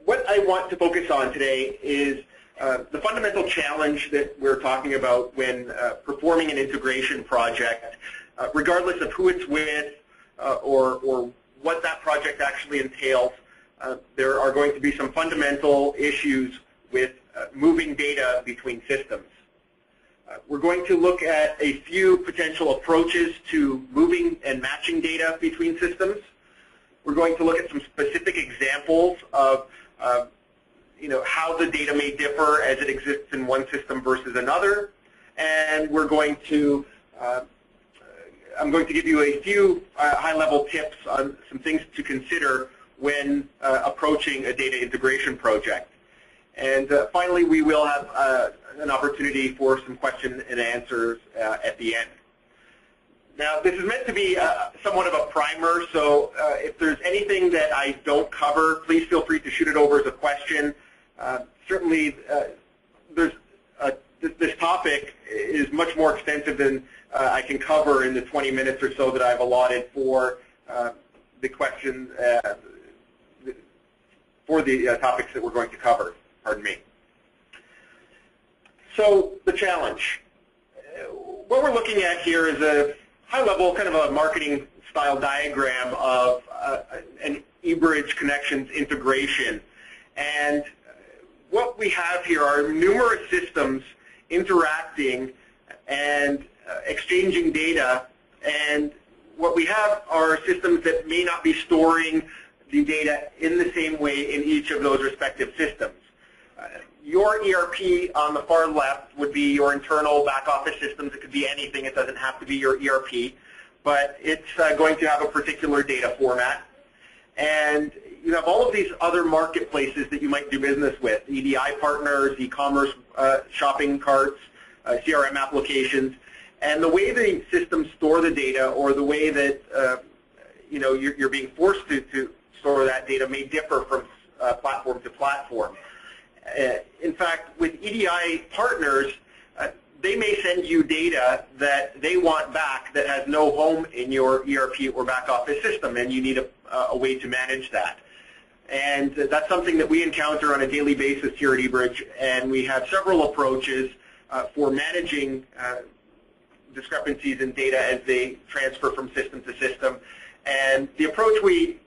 what I want to focus on today is the fundamental challenge that we're talking about when performing an integration project, regardless of who it's with or what that project actually entails. There are going to be some fundamental issues with moving data between systems. We're going to look at a few potential approaches to moving and matching data between systems. We're going to look at some specific examples of how the data may differ as it exists in one system versus another. And we're going to, I'm going to give you a few high-level tips on some things to consider when approaching a data integration project. And finally, we will have an opportunity for some question and answers at the end. Now, this is meant to be somewhat of a primer, so if there's anything that I don't cover, please feel free to shoot it over as a question. Certainly, this topic is much more extensive than I can cover in the 20 minutes or so that I've allotted for the question, for the topics that we're going to cover. Pardon me. So the challenge. What we're looking at here is a high-level kind of a marketing style diagram of an eBridge connections integration. And what we have here are numerous systems interacting and exchanging data. And what we have are systems that may not be storing the data in the same way in each of those respective systems. Your ERP on the far left would be your internal back office systems. It could be anything. It doesn't have to be your ERP, but it's going to have a particular data format. And you have all of these other marketplaces that you might do business with, EDI partners, eCommerce shopping carts, CRM applications. And the way the systems store the data, or the way that you're being forced to store that data, may differ from platform to platform. In fact, with EDI partners, they may send you data that they want back that has no home in your ERP or back office system, and you need a way to manage that. And that's something that we encounter on a daily basis here at eBridge, and we have several approaches for managing discrepancies in data as they transfer from system to system. And the approach we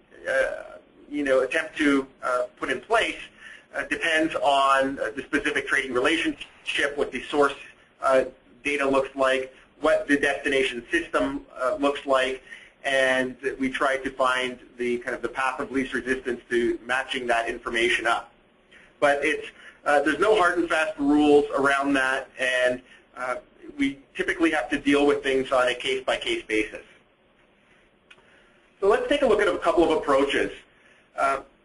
attempt to put in place depends on the specific trading relationship, what the source data looks like, what the destination system looks like, and we try to find the kind of the path of least resistance to matching that information up. But there's no hard and fast rules around that, and we typically have to deal with things on a case-by-case basis. So let's take a look at a couple of approaches.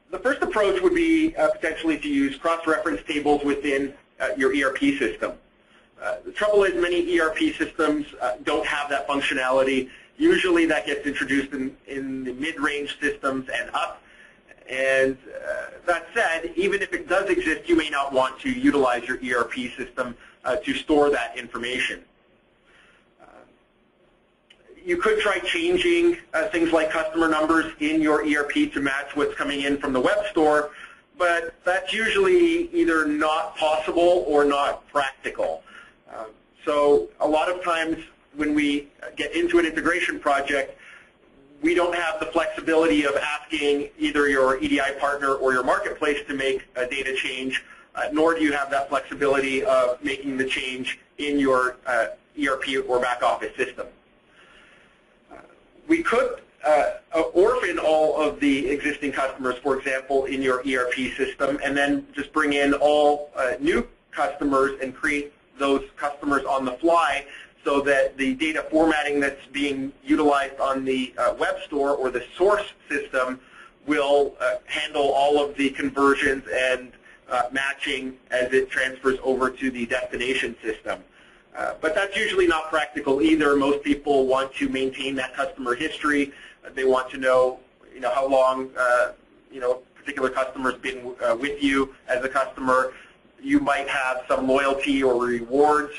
The first approach would be potentially to use cross-reference tables within your ERP system. The trouble is many ERP systems don't have that functionality. Usually that gets introduced in the mid-range systems and up. And that said, even if it does exist, you may not want to utilize your ERP system to store that information. You could try changing things like customer numbers in your ERP to match what's coming in from the web store, but that's usually either not possible or not practical. So a lot of times when we get into an integration project, we don't have the flexibility of asking either your EDI partner or your marketplace to make a data change, nor do you have that flexibility of making the change in your ERP or back office system. We could orphan all of the existing customers, for example, in your ERP system, and then just bring in all new customers and create those customers on the fly, so that the data formatting that's being utilized on the web store or the source system will handle all of the conversions and matching as it transfers over to the destination system. But that's usually not practical either. Most people want to maintain that customer history. They want to know, how long, a particular customer's been with you as a customer. You might have some loyalty or rewards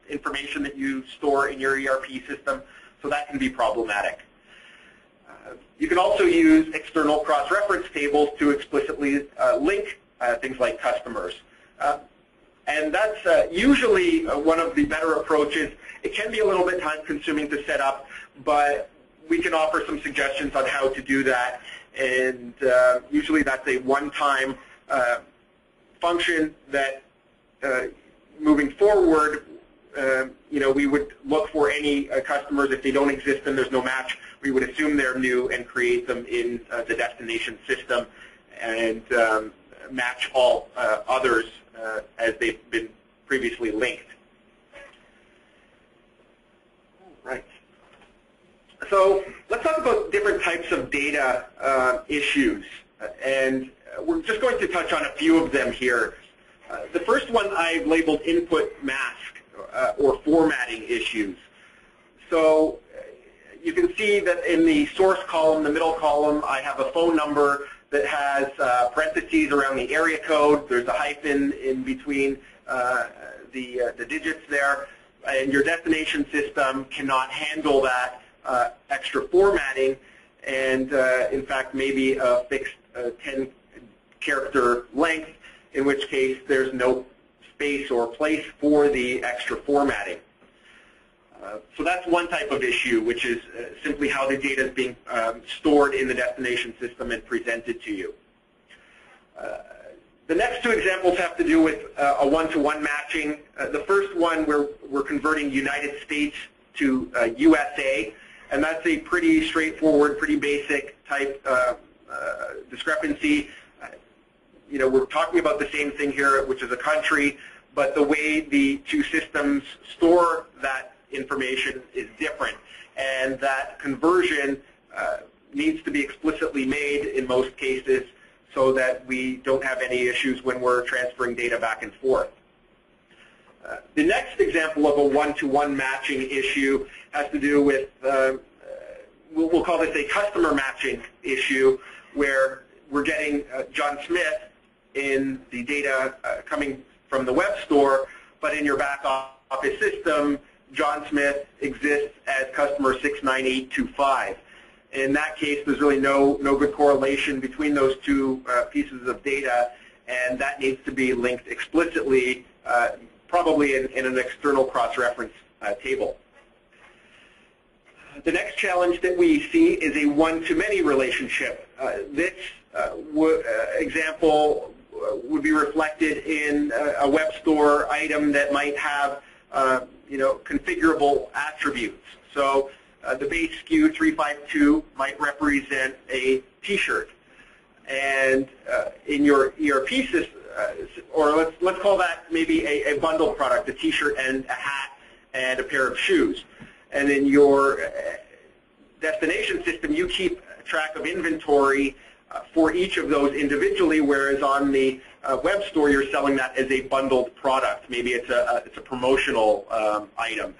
information that you store in your ERP system, so that can be problematic. You can also use external cross-reference tables to explicitly link things like customers. And that's usually one of the better approaches. It can be a little bit time-consuming to set up, but we can offer some suggestions on how to do that. And usually that's a one-time function that, moving forward, we would look for any customers. If they don't exist and there's no match, we would assume they're new and create them in the destination system and match all others as they've been previously linked. Right. So let's talk about different types of data issues, and we're just going to touch on a few of them here. The first one I've labeled input mask or formatting issues. So you can see that in the source column, the middle column, I have a phone number that has parentheses around the area code. There's a hyphen in between the digits there, and your destination system cannot handle that extra formatting, and in fact maybe a fixed 10-character length, in which case there's no space or place for the extra formatting. So that's one type of issue, which is simply how the data is being stored in the destination system and presented to you. The next two examples have to do with a one-to-one matching. The first one, we're converting United States to USA, and that's a pretty straightforward, pretty basic type discrepancy. We're talking about the same thing here, which is a country, but the way the two systems store that information is different, and that conversion needs to be explicitly made in most cases so that we don't have any issues when we're transferring data back and forth. The next example of a one-to-one matching issue has to do with, we'll call this a customer matching issue, where we're getting John Smith in the data coming from the web store, but in your back office system, John Smith exists as customer 69825. In that case, there's really no good correlation between those two pieces of data, and that needs to be linked explicitly, probably in an external cross-reference table. The next challenge that we see is a one-to-many relationship. This example would be reflected in a web store item that might have configurable attributes. So the base SKU 352 might represent a T-shirt, and in your ERP system, or let's call that maybe a bundle product, a T-shirt and a hat and a pair of shoes. And in your destination system, you keep track of inventory for each of those individually, whereas on the web store, you're selling that as a bundled product. Maybe it's a promotional item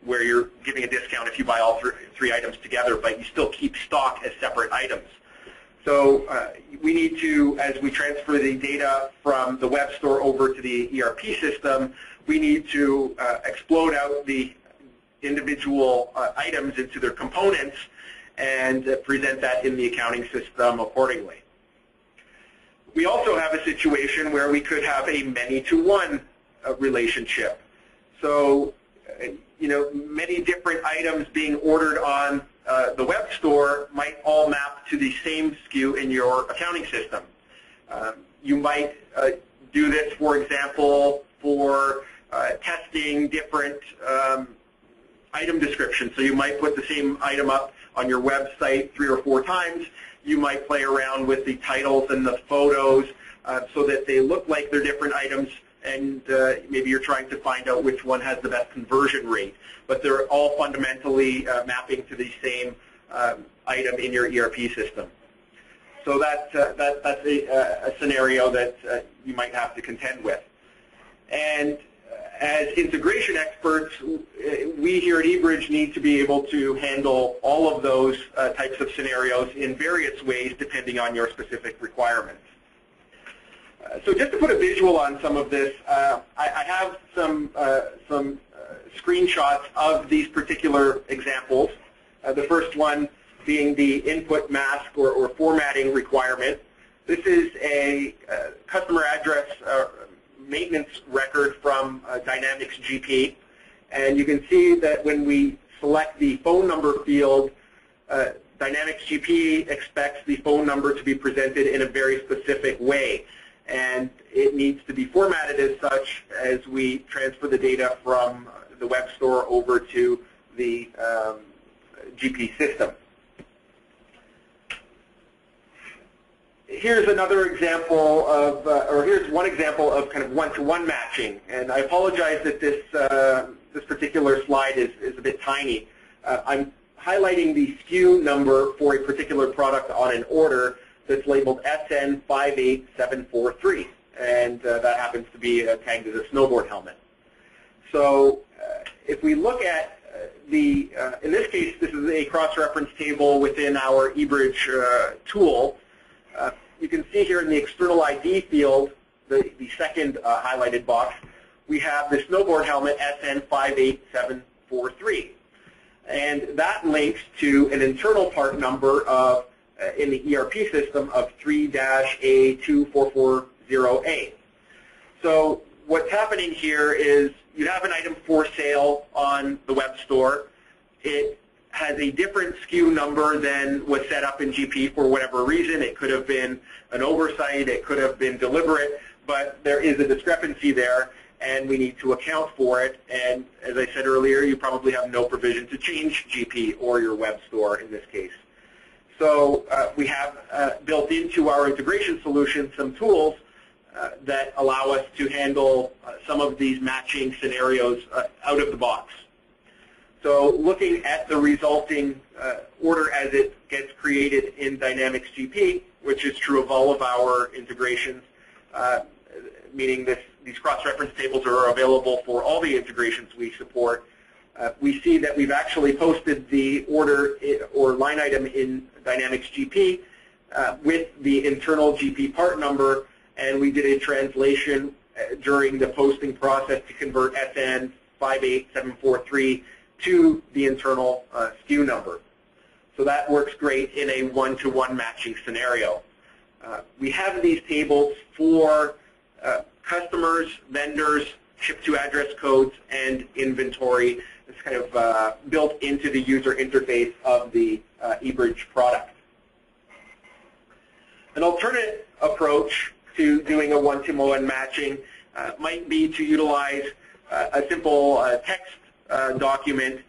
where you're giving a discount if you buy all three items together, but you still keep stock as separate items. So we need to, as we transfer the data from the web store over to the ERP system, we need to explode out the individual items into their components and present that in the accounting system accordingly. We also have a situation where we could have a many-to-one relationship. So, many different items being ordered on the web store might all map to the same SKU in your accounting system. You might do this, for example, for testing different item descriptions. So you might put the same item up on your website 3 or 4 times. You might play around with the titles and the photos so that they look like they're different items, and maybe you're trying to find out which one has the best conversion rate. But they're all fundamentally mapping to the same item in your ERP system. So that's a scenario that you might have to contend with. And as integration experts, we here at eBridge need to be able to handle all of those types of scenarios in various ways depending on your specific requirements. So just to put a visual on some of this, I have some screenshots of these particular examples. The first one being the input mask or formatting requirement. This is a customer address maintenance record from Dynamics GP. And you can see that when we select the phone number field, Dynamics GP expects the phone number to be presented in a very specific way. And it needs to be formatted as such as we transfer the data from the web store over to the GP system. Here's another example of, or here's one example of kind of one-to-one matching. And I apologize that this particular slide is a bit tiny. I'm highlighting the SKU number for a particular product on an order that's labeled SN58743, and that happens to be tagged as a snowboard helmet. So if we look at in this case, this is a cross-reference table within our eBridge tool. You can see here in the external ID field, the second highlighted box, we have the snowboard helmet SN58743. And that links to an internal part number of, in the ERP system of 3-A2440A. So what's happening here is you have an item for sale on the web store. It has a different SKU number than was set up in GP for whatever reason. It could have been an oversight, it could have been deliberate, but there is a discrepancy there, and we need to account for it. And as I said earlier, you probably have no provision to change GP or your web store in this case. So we have built into our integration solution some tools that allow us to handle some of these matching scenarios out of the box. So looking at the resulting order as it gets created in Dynamics GP, which is true of all of our integrations, meaning these cross-reference tables are available for all the integrations we support, we see that we've actually posted the order or line item in Dynamics GP with the internal GP part number, and we did a translation during the posting process to convert SN58743 to the internal SKU number. So that works great in a one-to-one matching scenario. We have these tables for customers, vendors, ship-to-address codes, and inventory. It's kind of built into the user interface of the eBridge product. An alternate approach to doing a one-to-one matching might be to utilize a simple text document.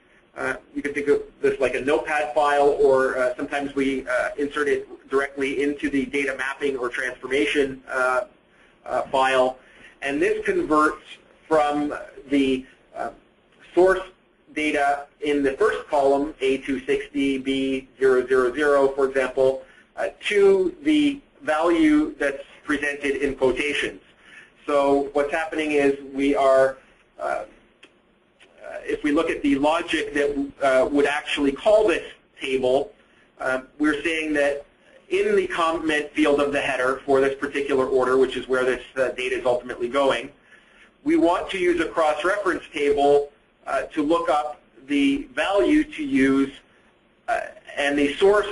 You can think of this like a notepad file, or sometimes we insert it directly into the data mapping or transformation file. And this converts from the source data in the first column, A260, B000, for example, to the value that's presented in quotations. So what's happening is we are, if we look at the logic that would actually call this table, we're saying that in the comment field of the header for this particular order, which is where this data is ultimately going, we want to use a cross-reference table to look up the value to use, and the source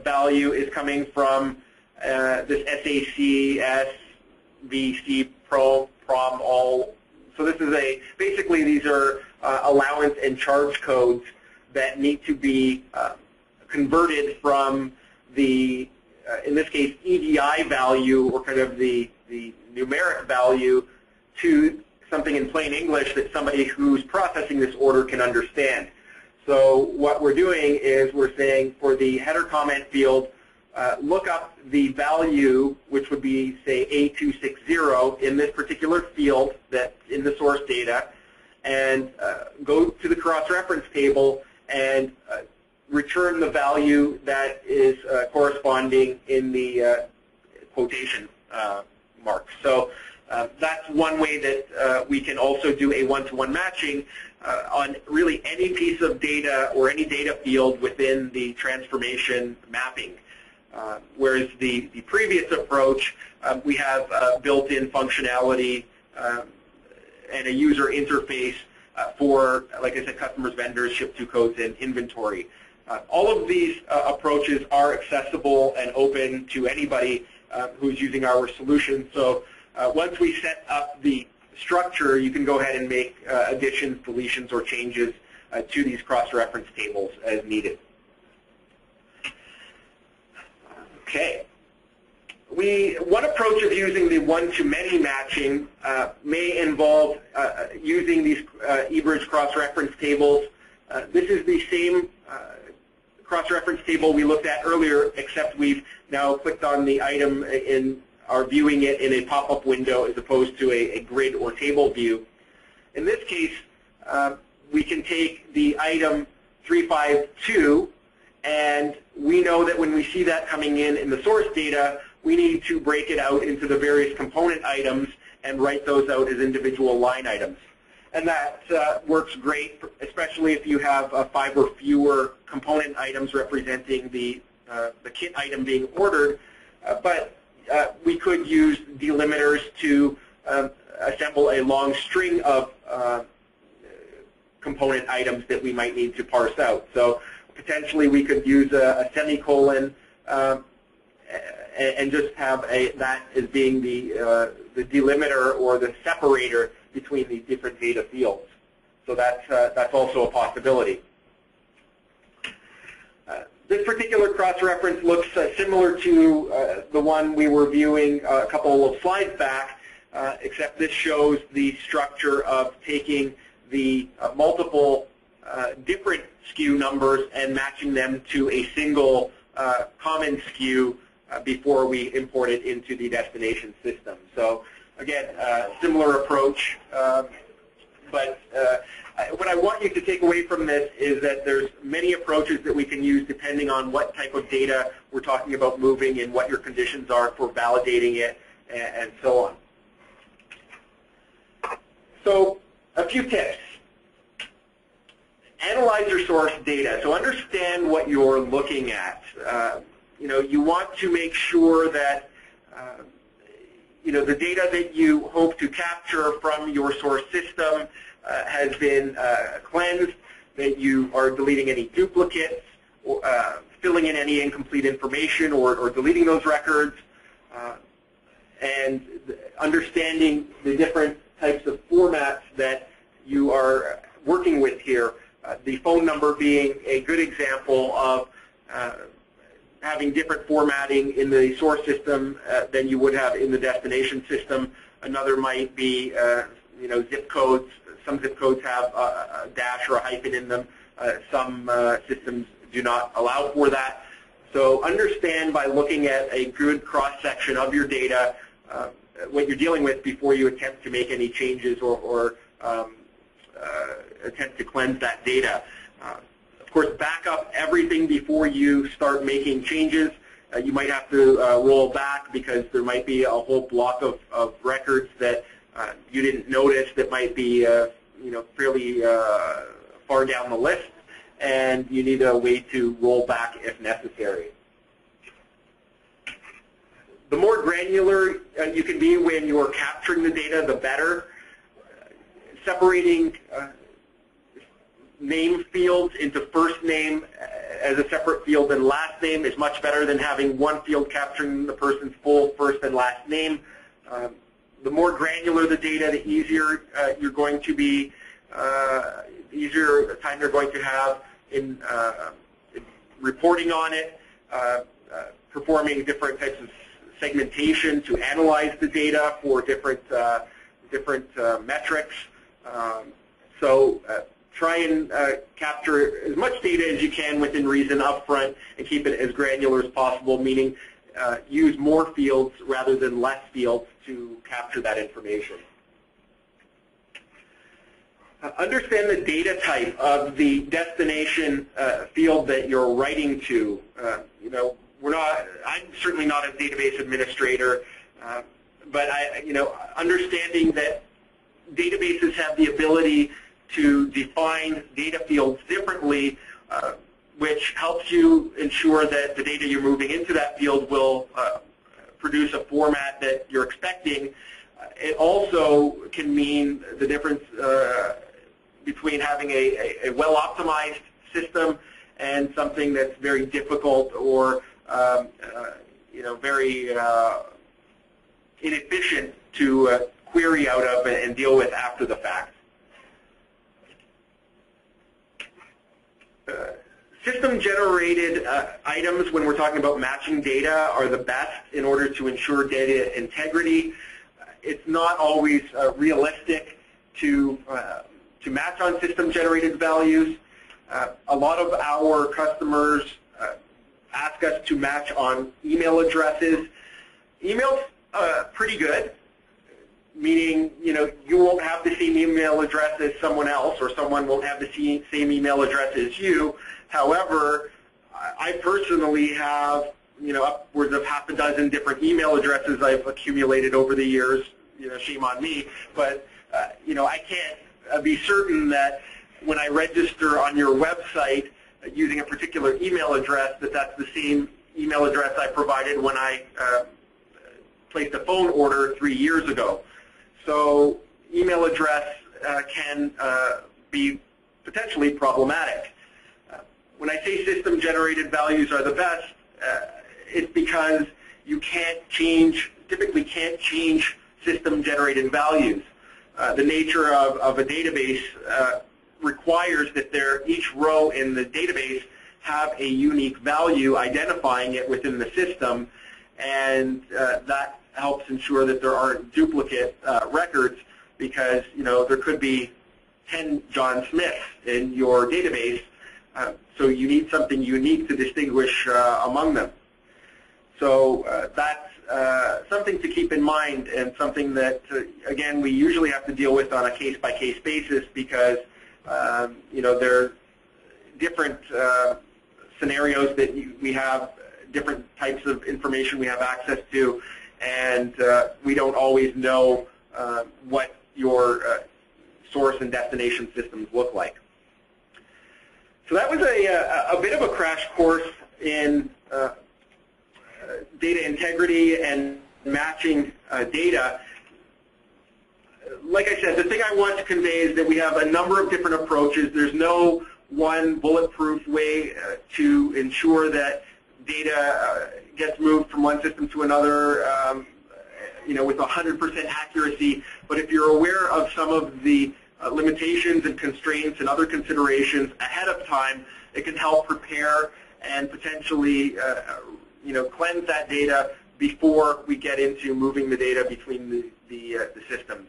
value is coming from this SAC, SVC, Pro, Prom, All. So this is basically these are allowance and charge codes that need to be converted from the, in this case, EDI value, or kind of the numeric value, to something in plain English that somebody who's processing this order can understand. So what we're doing is we're saying for the header comment field, look up the value, which would be, say, A260 in this particular field that's in the source data, and go to the cross-reference table and return the value that is corresponding in the quotation marks. So that's one way that we can also do a one-to-one matching on really any piece of data or any data field within the transformation mapping. Whereas the previous approach, we have built-in functionality and a user interface for, like I said, customers, vendors, ship-to codes, and inventory. All of these approaches are accessible and open to anybody who's using our solution. So once we set up the structure, you can go ahead and make additions, deletions, or changes to these cross-reference tables as needed. Okay. One approach of using the one-to-many matching may involve using these eBridge cross-reference tables. This is the same cross-reference table we looked at earlier, except we've now clicked on the item and are viewing it in a pop-up window as opposed to a grid or table view. In this case, we can take the item 352, and we know that when we see that coming in the source data, we need to break it out into the various component items and write those out as individual line items. And that works great, especially if you have 5 or fewer component items representing the kit item being ordered. But we could use delimiters to assemble a long string of component items that we might need to parse out. So potentially we could use a semicolon and just have that as being the delimiter or the separator between these different data fields. So that's also a possibility. This particular cross-reference looks similar to the one we were viewing a couple of slides back, except this shows the structure of taking the multiple different SKU numbers and matching them to a single common SKU before we import it into the destination system. So again, similar approach, but what I want you to take away from this is that there's many approaches that we can use depending on what type of data we're talking about moving and what your conditions are for validating it and so on. So a few tips. Analyze your source data. So understand what you're looking at. You want to make sure that the data that you hope to capture from your source system has been cleansed, that you are deleting any duplicates, or, filling in any incomplete information, or deleting those records, and understanding the different types of formats that you are working with here. The phone number being a good example of having different formatting in the source system than you would have in the destination system. Another might be, zip codes. Some zip codes have a dash or a hyphen in them. Some systems do not allow for that. So understand by looking at a good cross-section of your data what you're dealing with before you attempt to make any changes or attempt to cleanse that data. Of course, back up everything before you start making changes. You might have to roll back because there might be a whole block of records that you didn't notice that might be fairly far down the list, and you need a way to roll back if necessary. The more granular you can be when you're capturing the data, the better. Separating name fields into first name as a separate field and last name is much better than having one field capturing the person's full first and last name. The more granular the data, the easier you're going to be, easier time you're going to have in reporting on it, performing different types of segmentation to analyze the data for different metrics. So try and capture as much data as you can within reason up front and keep it as granular as possible, meaning use more fields rather than less fields to capture that information. Understand the data type of the destination field that you're writing to. I'm certainly not a database administrator, but understanding that databases have the ability to define data fields differently, which helps you ensure that the data you're moving into that field will produce a format that you're expecting. It also can mean the difference between having a well-optimized system and something that's very difficult or very inefficient to query out of and deal with after the fact. System-generated items, when we're talking about matching data, are the best in order to ensure data integrity. It's not always realistic to match on system-generated values. A lot of our customers ask us to match on email addresses. Email's pretty good, meaning you won't have the same email address as someone else, or someone won't have the same email address as you. However, I personally have upwards of half a dozen different email addresses I've accumulated over the years. Shame on me, but I can't be certain that when I register on your website using a particular email address, that's the same email address I provided when I placed a phone order 3 years ago. So email address can be potentially problematic. When I say system-generated values are the best, it's because you typically can't change system-generated values. The nature of a database requires that each row in the database have a unique value identifying it within the system, and that helps ensure that there aren't duplicate records, because there could be 10 John Smiths in your database, so you need something unique to distinguish among them. So that's something to keep in mind, and something that, again, we usually have to deal with on a case-by-case basis, because there are different scenarios that we have, different types of information we have access to, and we don't always know what your source and destination systems look like. So that was a bit of a crash course in data integrity and matching data. Like I said, the thing I want to convey is that we have a number of different approaches. There's no one bulletproof way to ensure that data gets moved from one system to another with 100% accuracy. But if you're aware of some of the limitations and constraints and other considerations ahead of time, it can help prepare and potentially cleanse that data before we get into moving the data between the systems.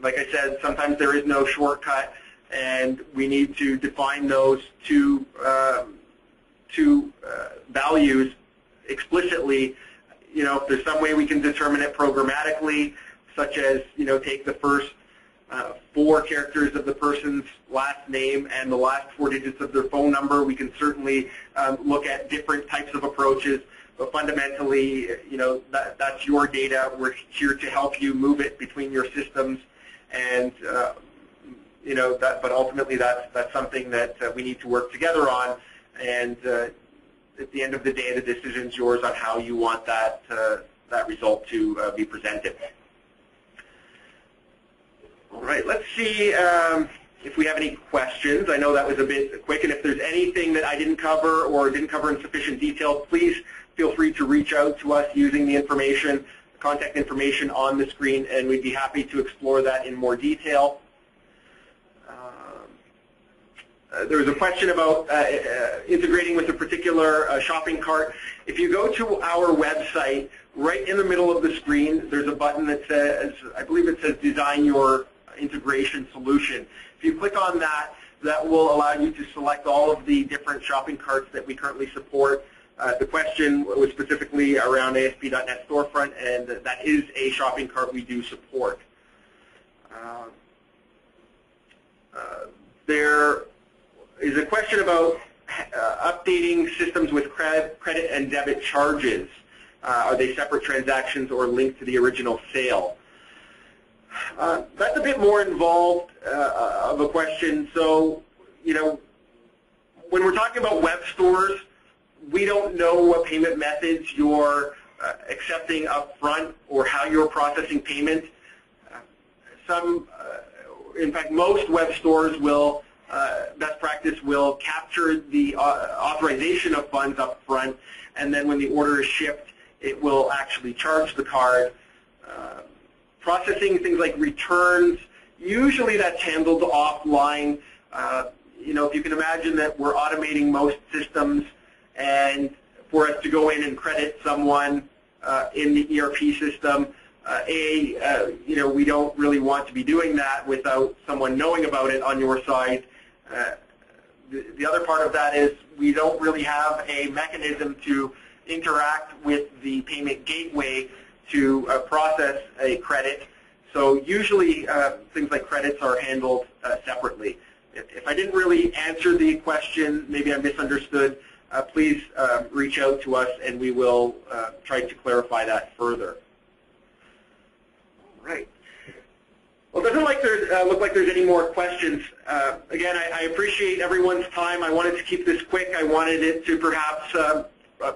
Like I said, sometimes there is no shortcut, and we need to define those two values explicitly. If there's some way we can determine it programmatically, such as take the first 4 characters of the person's last name and the last 4 digits of their phone number, we can certainly look at different types of approaches. But fundamentally, that's your data. We're here to help you move it between your systems, and but ultimately that's something that we need to work together on. And at the end of the day, the decision's yours on how you want that result to be presented. All right, let's see if we have any questions. I know that was a bit quick, and if there's anything that I didn't cover or didn't cover in sufficient detail, please feel free to reach out to us using the contact information on the screen, and we'd be happy to explore that in more detail. There was a question about integrating with a particular shopping cart. If you go to our website, right in the middle of the screen, there's a button that says, I believe it says Design Your Integration Solution. If you click on that, that will allow you to select all of the different shopping carts that we currently support. The question was specifically around ASP.NET Storefront, and that is a shopping cart we do support. There is a question about updating systems with credit and debit charges. Are they separate transactions or linked to the original sale? That's a bit more involved of a question. So, when we're talking about web stores, we don't know what payment methods you're accepting up front or how you're processing payment. In fact, most web stores will best practice will capture the authorization of funds up front, and then when the order is shipped, it will actually charge the card. Processing things like returns, usually that's handled offline. If you can imagine that we're automating most systems, and for us to go in and credit someone in the ERP system, we don't really want to be doing that without someone knowing about it on your side. The other part of that is we don't really have a mechanism to interact with the payment gateway to process a credit. So usually things like credits are handled separately. If I didn't really answer the question, maybe I misunderstood, please reach out to us and we will try to clarify that further. All right. Well, it doesn't look like there's any more questions. Again, I appreciate everyone's time. I wanted to keep this quick. I wanted it to perhaps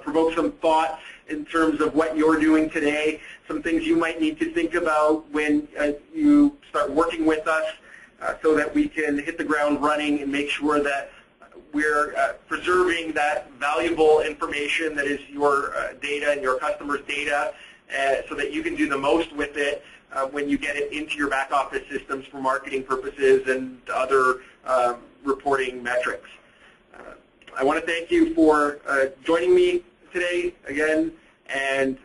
provoke some thought in terms of what you're doing today, some things you might need to think about when you start working with us so that we can hit the ground running and make sure that we're preserving that valuable information that is your data and your customers' data so that you can do the most with it when you get it into your back office systems for marketing purposes and other reporting metrics. I want to thank you for joining me today again, and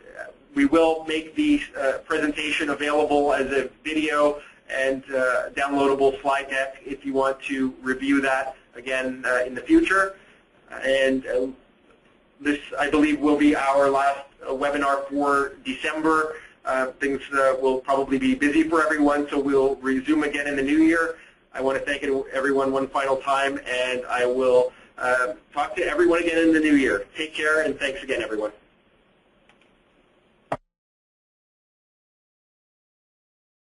we will make the presentation available as a video and downloadable slide deck if you want to review that again in the future. And this, I believe, will be our last webinar for December. Things will probably be busy for everyone, so we'll resume again in the new year. I want to thank everyone one final time, and I will talk to everyone again in the new year. Take care, and thanks again, everyone.